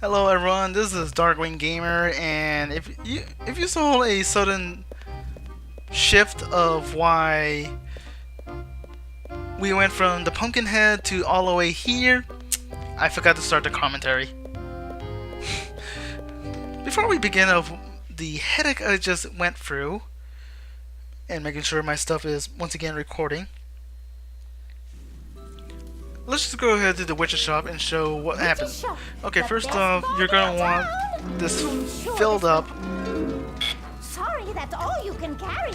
Hello everyone, this is DarkWingGamer, and if you saw a sudden shift of why we went from the Pumpkinhead to all the way here, I forgot to start the commentary. Before we begin of the headache I just went through, and making sure my stuff is once again recording, let's just go ahead to the Witcher shop and show what happens. Okay, first off, you're gonna want this filled up. Sorry, that's all you can carry.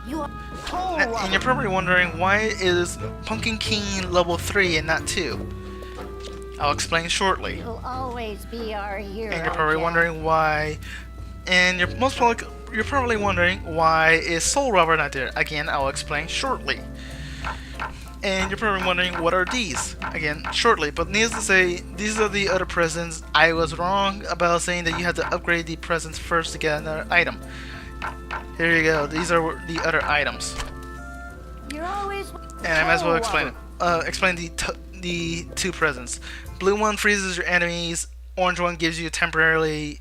And you're probably wondering, why is Pumpkin King level 3 and not 2? I'll explain shortly. You'll always be our hero. And you're probably wondering why. And you're probably wondering, why is Soul Robber not there? Again, I'll explain shortly. And you're probably wondering, what are these? Again, shortly. But needless to say, these are the other presents. I was wrong about saying that you had to upgrade the presents first to get another item. Here you go. These are the other items. You're always. And I might as well explain it. Explain the two presents. Blue one freezes your enemies. Orange one gives you a temporary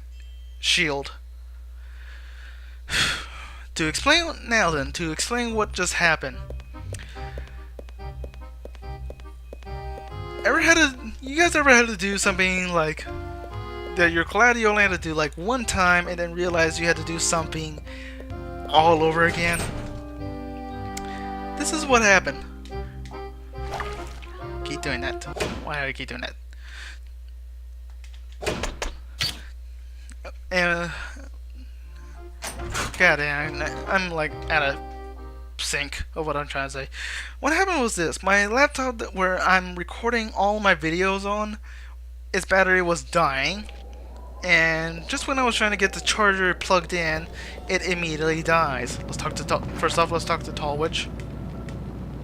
shield. To explain what just happened. You guys ever had to do something like that you're glad you only had to do like one time and then realize you had to do something all over again? This is what happened. Keep doing that. Why do I keep doing that? God damn, I'm like out of sync of what I'm trying to say. What happened was this: my laptop where I'm recording all my videos on, its battery was dying, and just when I was trying to get the charger plugged in, it immediately dies. First off, let's talk to Tall Witch.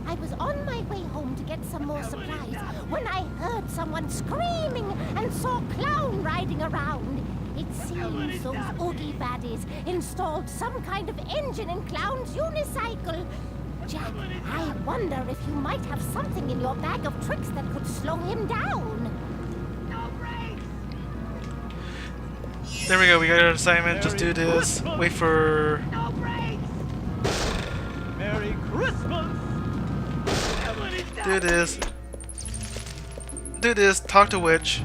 I was on my way home to get some more supplies when I heard someone screaming and saw Clown riding around. It seems those Oogie baddies installed some kind of engine in Clown's unicycle. Jack, I wonder if you might have something in your bag of tricks that could slow him down. There we go, we got our assignment. Just do this. Wait for... Merry Christmas! Do this. Do this. Talk to Witch.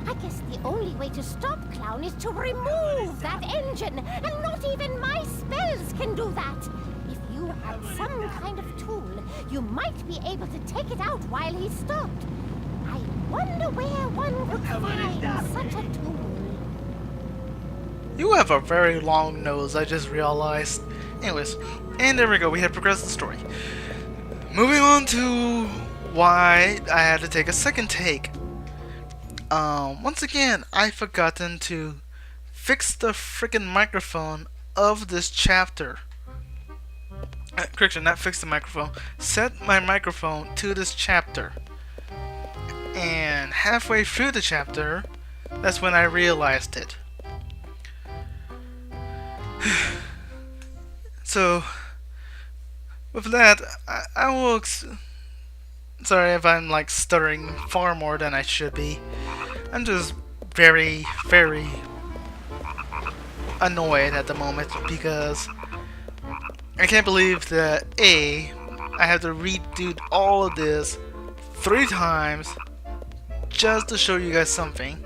I guess the only way to stop Clown is to remove that engine, and not even my spells can do that. If you had some kind of tool, you might be able to take it out while he's stopped. I wonder where one could find such a tool. You have a very long nose, I just realized. Anyways, and there we go, we have progressed the story. Moving on to why I had to take a second take. Once again, I've forgotten to fix the freaking microphone of this chapter. Correction, not fix the microphone. Set my microphone to this chapter. And halfway through the chapter, that's when I realized it. So, with that, I will... Sorry if I'm like stuttering far more than I should be. I'm just very, very annoyed at the moment because I can't believe that A, I have to redo all of this 3 times just to show you guys something.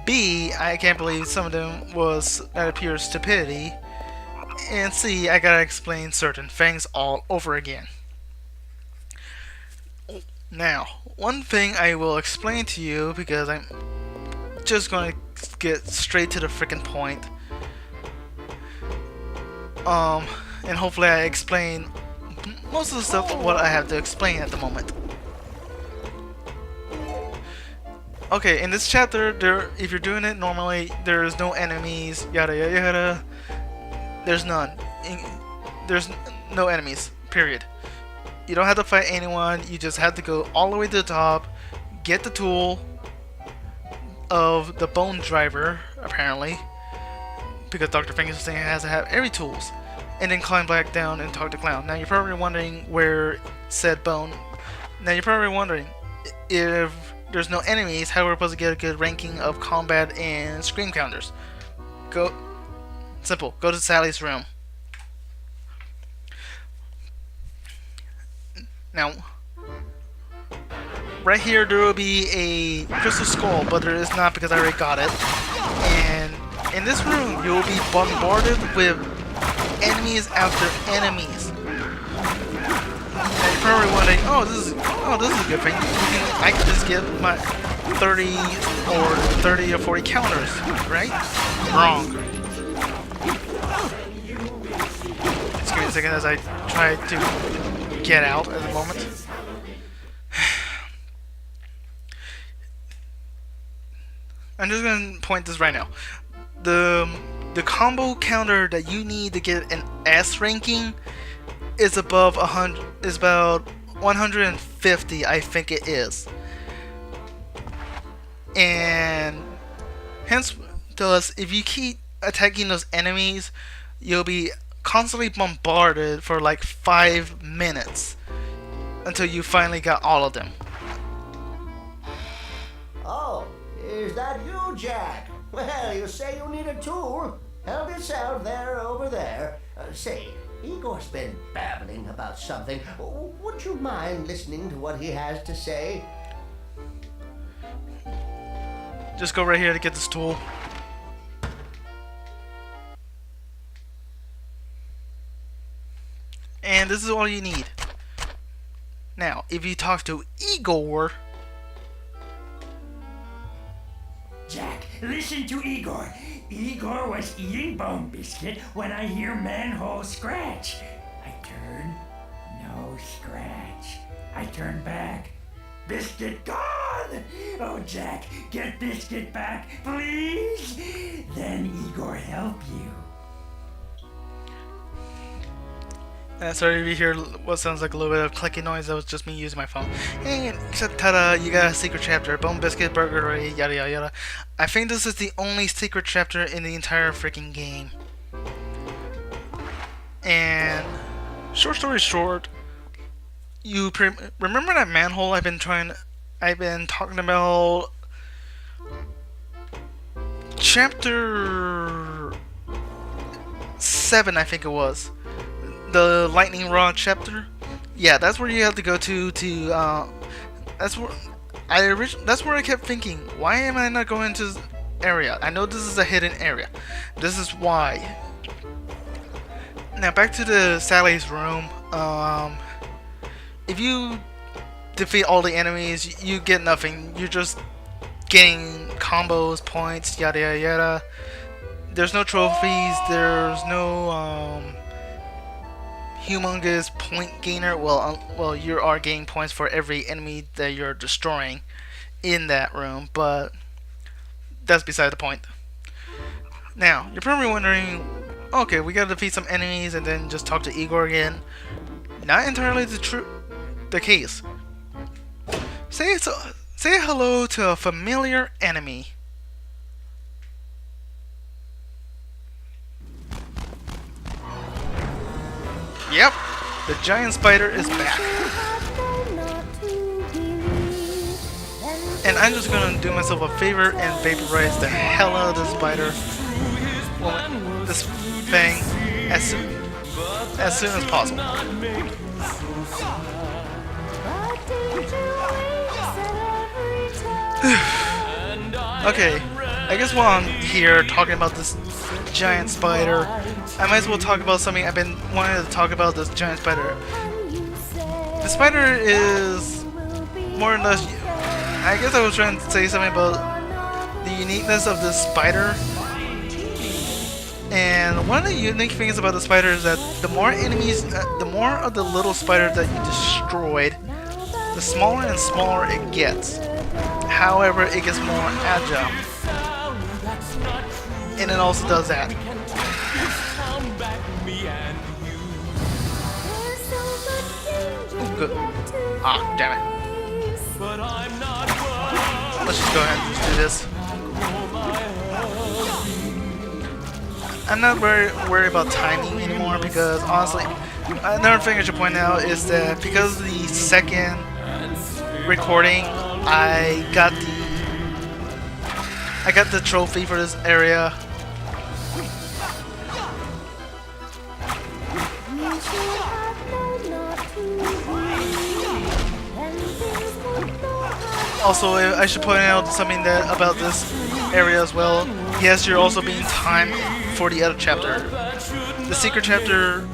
B, I can't believe some of them was out of pure stupidity. And C, I gotta explain certain things all over again. Now, one thing I will explain to you, because I'm just going to get straight to the freaking point. And hopefully I explain most of the stuff of what I have to explain at the moment. Okay, in this chapter, if you're doing it normally, there's no enemies, yada yada yada. There's none. There's no enemies, period. You don't have to fight anyone, you just have to go all the way to the top, get the tool of the bone driver, apparently, because Dr. Frankenstein has to have every tools, and then climb back down and talk to Clown. Now you're probably wondering where said bone... Now you're probably wondering if there's no enemies, how we're supposed to get a good ranking of combat and scream counters. Go simple. Go to Sally's room. Now, right here there will be a crystal skull, but there is not because I already got it. And in this room, you will be bombarded with enemies after enemies. And you're probably wondering, oh, this is a good thing. I can just get my 30 or 40 counters, right? Wrong. Just give me a second as I try to get out at the moment. I'm just gonna point this right now. The combo counter that you need to get an S ranking is above 100. Is about 150, I think it is. And hence, thus, if you keep attacking those enemies, you'll be constantly bombarded for like 5 minutes until you finally got all of them. Oh, is that you, Jack? Well, you say you need a tool. Help yourself there, over there. Say, Igor's been babbling about something. Would you mind listening to what he has to say? Just go right here to get this tool. And this is all you need. Now, if you talk to Igor... Jack, listen to Igor. Igor was eating bone biscuit when I hear manhole scratch. I turn, no scratch. I turn back, biscuit gone. Oh, Jack, get biscuit back, please. Then Igor help you. Sorry if you hear what sounds like a little bit of clicking noise. That was just me using my phone. And ta-da! You got a secret chapter. Bone biscuit, burglary, yada yada yada. I think this is the only secret chapter in the entire freaking game. And short story short, you remember that manhole I've been talking about. Chapter 7, I think it was. The lightning rod chapter. Yeah, that's where you have to go to that's where I kept thinking, why am I not going to this area? I know this is a hidden area. This is why. Now back to the Sally's room. If you defeat all the enemies, you get nothing. You're just getting combos, points, yada yada yada. There's no trophies. There's no humongous point gainer. Well, you are gaining points for every enemy that you're destroying in that room, but that's beside the point. Now, you're probably wondering, okay, we gotta defeat some enemies and then just talk to Igor again. Not entirely the case. Say hello to a familiar enemy. Yep, the giant spider is back. And I'm just gonna do myself a favor and vaporize the hell out of the spider. Well, this thing as soon as possible. Okay, I guess while I'm here talking about this giant spider, I might as well talk about something I've been wanting to talk about. This giant spider. The spider is more or less. I guess I was trying to say something about the uniqueness of this spider. And one of the unique things about the spider is that the more enemies, the more of the little spider that you destroyed, the smaller and smaller it gets. However, it gets more agile. And it also does that. Ooh, good. Ah, damn it. Let's just go ahead and just do this. I'm not very worried about timing anymore because honestly, another thing I should point out is that because the second recording I got the trophy for this area. Also, I should point out something that about this area as well. Yes, you're also being timed for the other chapter. The secret chapter,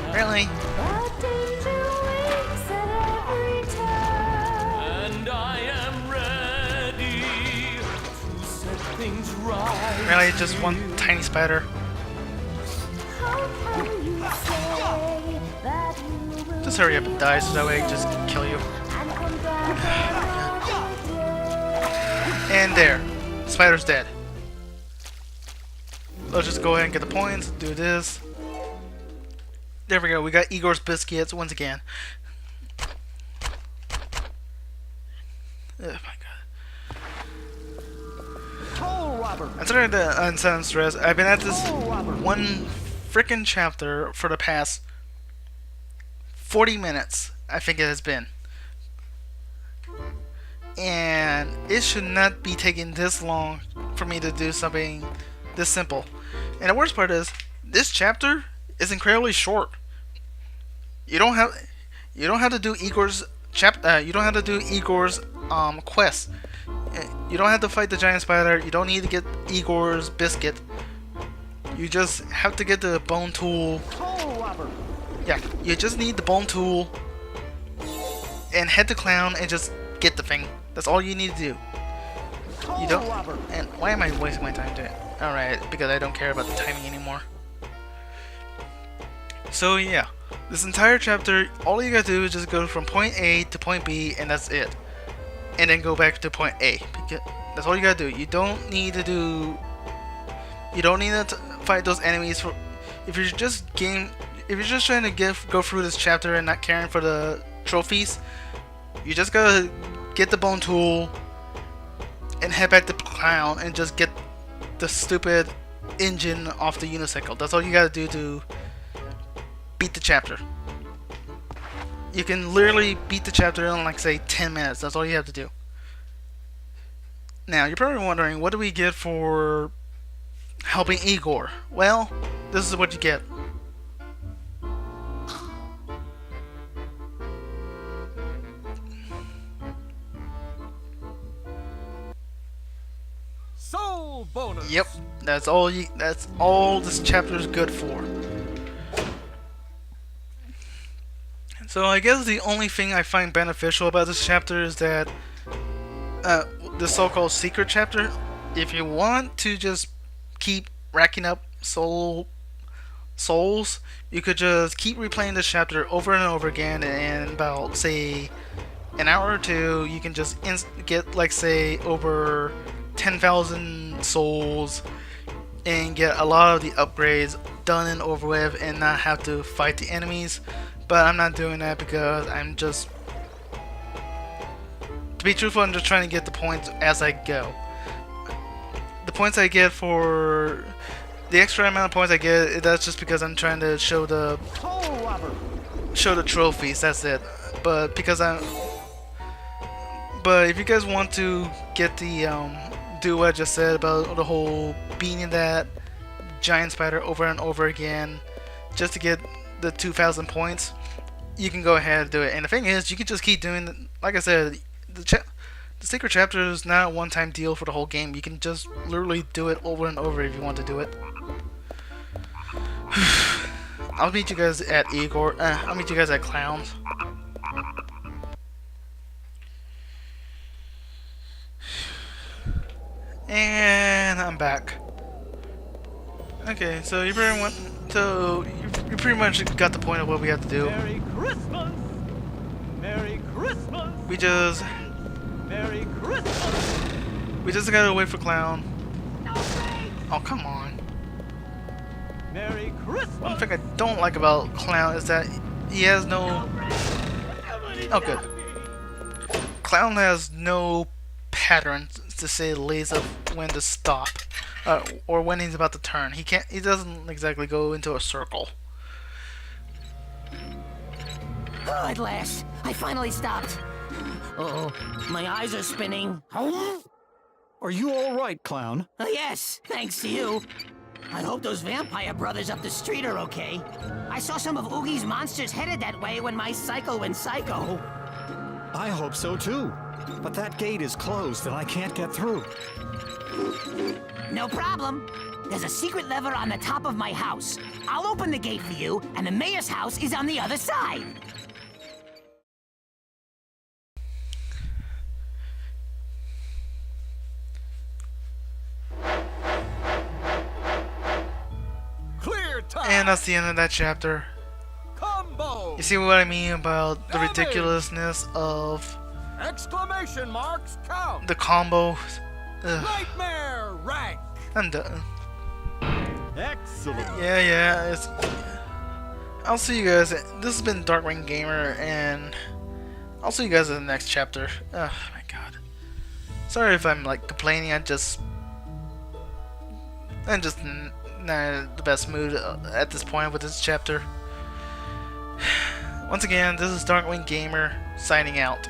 apparently, And I am ready to set things right. apparently just one tiny spider. Just hurry up and die so that way I can just kill you. And there, spider's dead. Let's just go ahead and get the points, do this. There we go, we got Igor's biscuits once again. Oh my god. Coal robber. I'm starting to unsound stress. I've been at this one frickin' chapter for the past 40 minutes, I think it has been. And it should not be taking this long for me to do something this simple. And the worst part is, this chapter is incredibly short. You don't have to do Igor's you don't have to do Igor's quest. You don't have to fight the giant spider. You don't need to get Igor's biscuit. You just have to get the bone tool. Coal robber. Yeah, you just need the bone tool and head to Clown and just get the thing. That's all you need to do. You don't. And why am I wasting my time doing it? Alright, because I don't care about the timing anymore. So yeah, this entire chapter, all you gotta do is just go from point A to point B, and that's it. And then go back to point A. Because that's all you gotta do. You don't need to do. You don't need to fight those enemies for. If you're just trying to go through this chapter and not caring for the trophies, you just gotta get the bone tool and head back to Clown and just get the stupid engine off the unicycle. That's all you gotta do to beat the chapter. You can literally beat the chapter in like say 10 minutes. That's all you have to do. Now you're probably wondering, what do we get for helping Igor? Well, this is what you get. Soul bonus. Yep, that's all this chapter is good for. So I guess the only thing I find beneficial about this chapter is that the so-called secret chapter, if you want to just keep racking up souls, you could just keep replaying this chapter over and over again, and in about say an hour or two you can just get like say over 10,000 souls and get a lot of the upgrades done and over with and not have to fight the enemies. But I'm not doing that because I'm just, to be truthful, I'm just trying to get the points as I go. The points I get for the extra amount of points I get, that's just because I'm trying to show the trophies. That's it. But if you guys want to get the do what I just said about the whole beating that giant spider over and over again just to get the 2,000 points, you can go ahead and do it. And the thing is, you can just keep doing, like I said, the secret chapter is not a one-time deal for the whole game. You can just literally do it over and over if you want to do it. I'll meet you guys at Igor. I'll meet you guys at Clowns. And I'm back. Okay, so you pretty much you pretty much got the point of what we have to do. Merry Christmas. Merry Christmas. We just Merry Christmas. gotta wait for Clown. Oh, come on. Merry Christmas. One thing I don't like about Clown is that he has no. Oh, good. Clown has no pattern, to say the least, of when to stop, or when he's about to turn. He can't. He doesn't exactly go into a circle. Oh, at last, I finally stopped. Oh, my eyes are spinning. Are you all right, clown? Yes, thanks to you. I hope those vampire brothers up the street are okay. I saw some of Oogie's monsters headed that way when my cycle went psycho. I hope so too. But that gate is closed and I can't get through. No problem. There's a secret lever on the top of my house. I'll open the gate for you, and the mayor's house is on the other side. Clear time. And that's the end of that chapter. Combo. You see what I mean about the ridiculousness of Exclamation marks count. the combos? Ugh, Nightmare rank. I'm done. Excellent. Yeah, it's... I'll see you guys. This has been DarkWingGamer, and I'll see you guys in the next chapter. Oh my god. Sorry if I'm like complaining. I'm just not in the best mood at this point with this chapter. Once again, this is DarkWingGamer signing out.